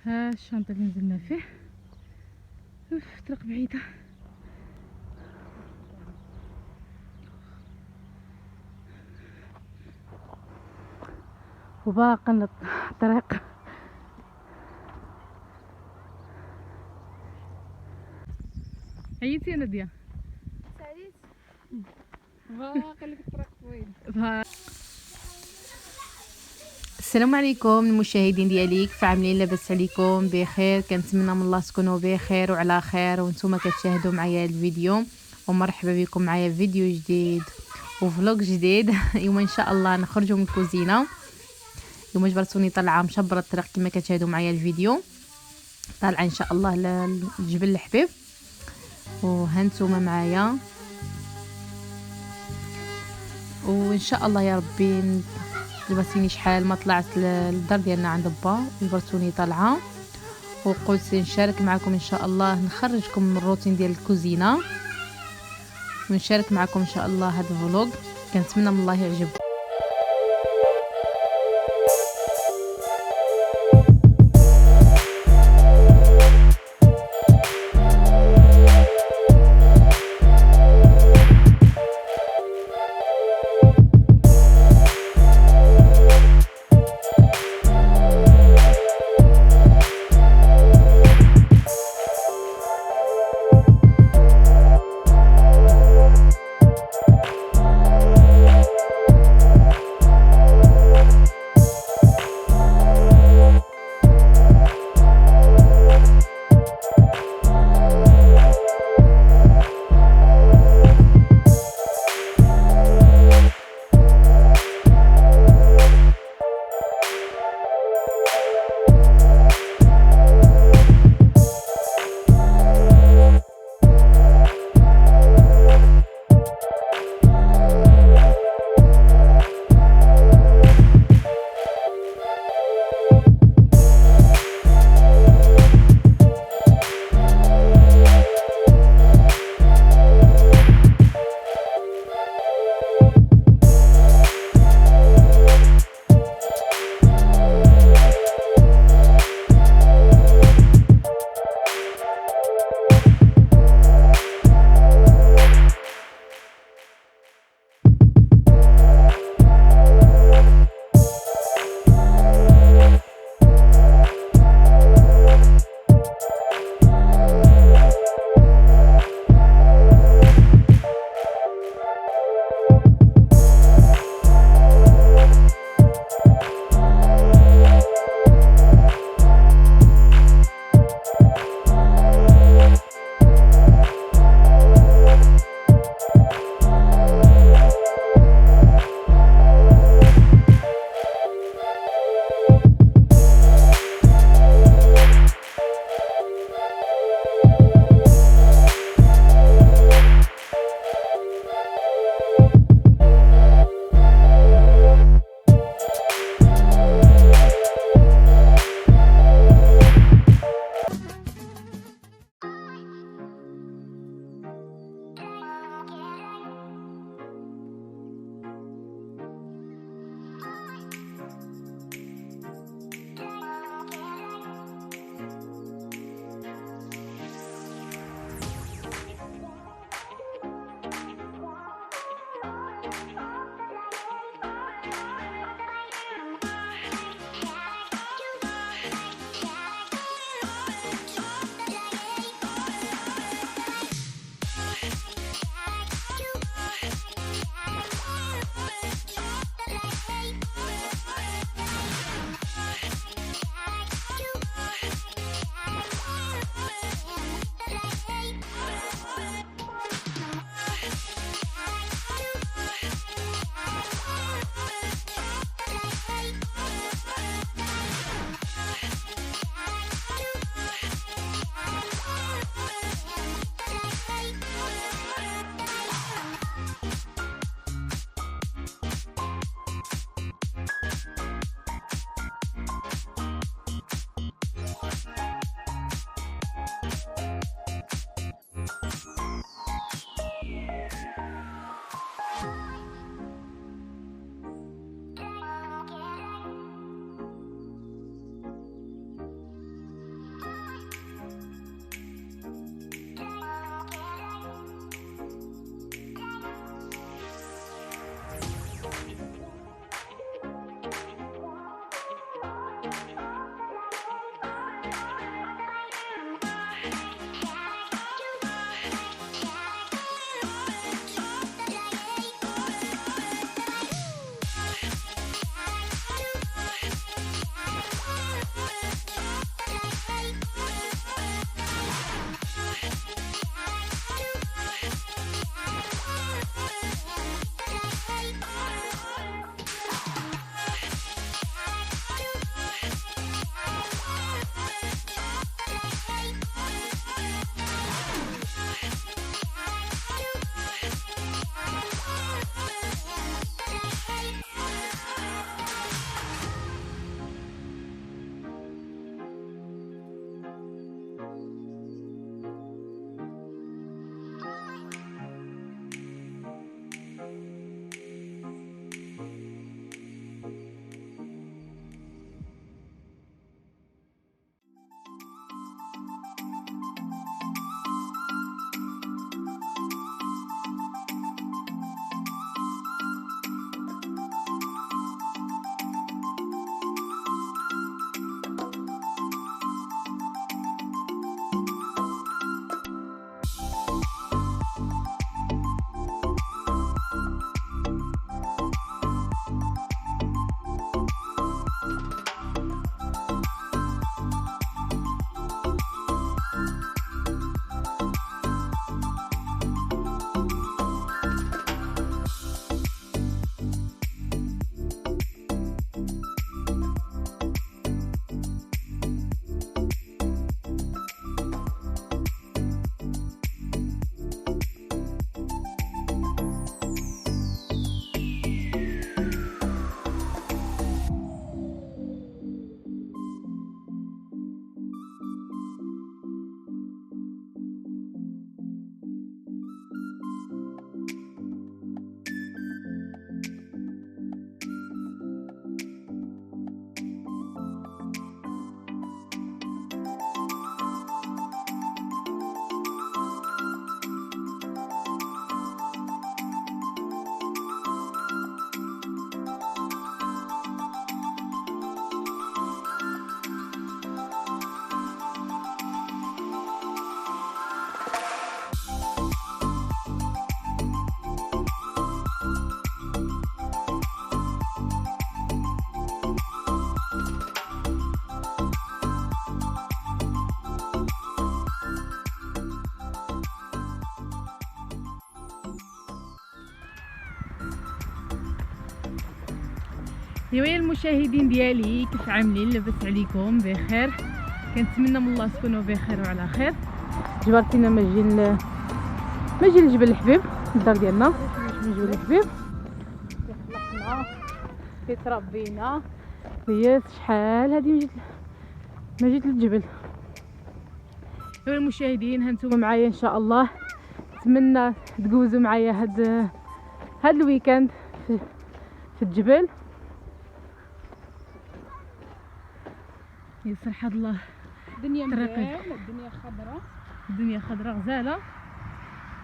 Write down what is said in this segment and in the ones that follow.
ها الشنطه اللي نزلنا فيه. اوف طريق بعيده. وباقي الطريق. عييتي يا ناديه؟ سعيد باقي لك الطريق طويل. السلام عليكم المشاهدين ديالي، كيف عاملين؟ لاباس عليكم بخير؟ كنتمنى من الله تكونوا بخير وعلى خير وانتم كتشاهدوا معايا الفيديو. ومرحبا بكم معايا في فيديو جديد وفلوق جديد. اليوم ان شاء الله نخرجوا من الكوزينه. اليوم جبرتوني طالعه مشبره الطريق كما كتشاهدوا معايا الفيديو، طالعه ان شاء الله لجبل الحبيب. وهانتوما معايا وان شاء الله يا ربي. جبرتيني شحال ما طلعت للدار ديالنا عند با، جبرتوني طالعه وقلت نشارك معكم ان شاء الله، نخرجكم من الروتين ديال الكوزينه ونشارك معكم ان شاء الله هذا الفلوق. كنتمنى من الله يعجبكم. ايوا يا المشاهدين ديالي، كيف عاملين؟ لاباس عليكم؟ بخير. كنتمنى من الله تكونوا بخير وعلى خير. جبرتينا ما نجي لجبل الحبيب الدار ديالنا، من جبل الحبيب خلقنا كيتربينا. ياس شحال هادي ما جيت للجبل. ايوا المشاهدين، هانتوما معايا ان شاء الله. نتمنى تجوزوا معايا هاد الويكاند في الجبل. يسرح الله. الدنيا مزيانه، الدنيا خضراء، الدنيا خضراء غزاله،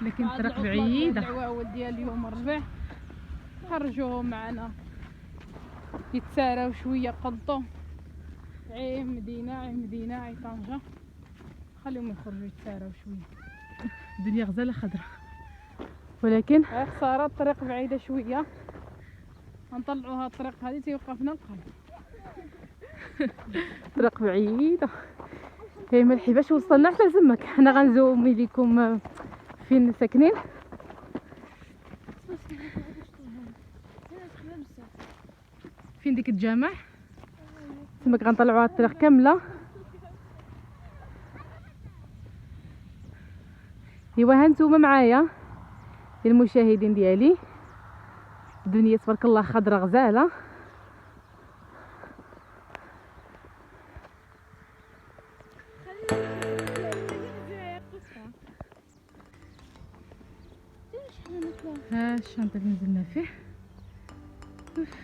لكن الطريق بعيده. بعيده. العواول ديال اليوم الربع خرجوهم معنا يتساراو شويه، قضوا عين مدينه عين طنجة، خليهم يخرجوا يتساراو شويه. الدنيا غزاله خضراء، ولكن خساره الطريق بعيده شويه. غنطلعوها الطريق هذه تيوقفنا القلب. الطريق بعيده. هي ملحي باش وصلنا حتى لتماك. حنا غنزومي لكم فين ساكنين. فين ديك الجامع تماك غنطلعوها الطريق كامله. ايوا هانتوما معايا المشاهدين ديالي، الدنيا تبارك الله خضراء غزاله. ها الشنطه اللي نزلنا فيه.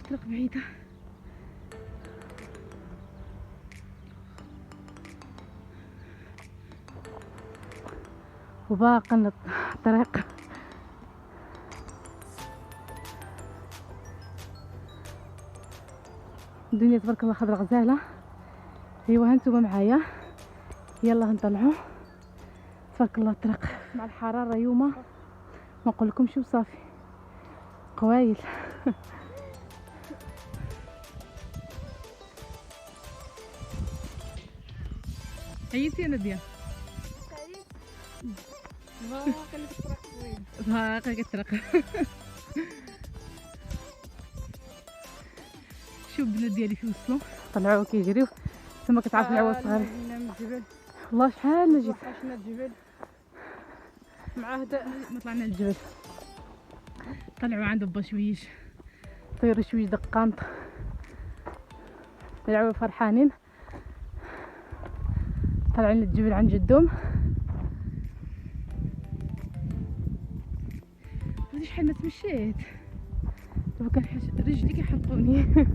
طريق بعيده. وباقي الطريق. الدنيا تبارك الله خضراء غزاله. ايوا هانتوما معايا، يلا نطلعوا. تبارك الله الطريق مع الحراره يوما ما نقول لكمش وصافي قوايل. عييتي يا ناديه؟ باقي كترق. شوف البنات ديالي فين وصلوا، طلعوا كيجريو. ثم كتعرف العواد صغار. والله شحال ما جيت. وحشنا الجبل مع هدا. ما طلعنا للجبل، طلعوا عند با شويش، طيروا شويش دقانط، طلعوا فرحانين، طالعين للجبل عند جدهم. هادي شحال ما تمشيت دابا كنحس رجلي كيحرقوني.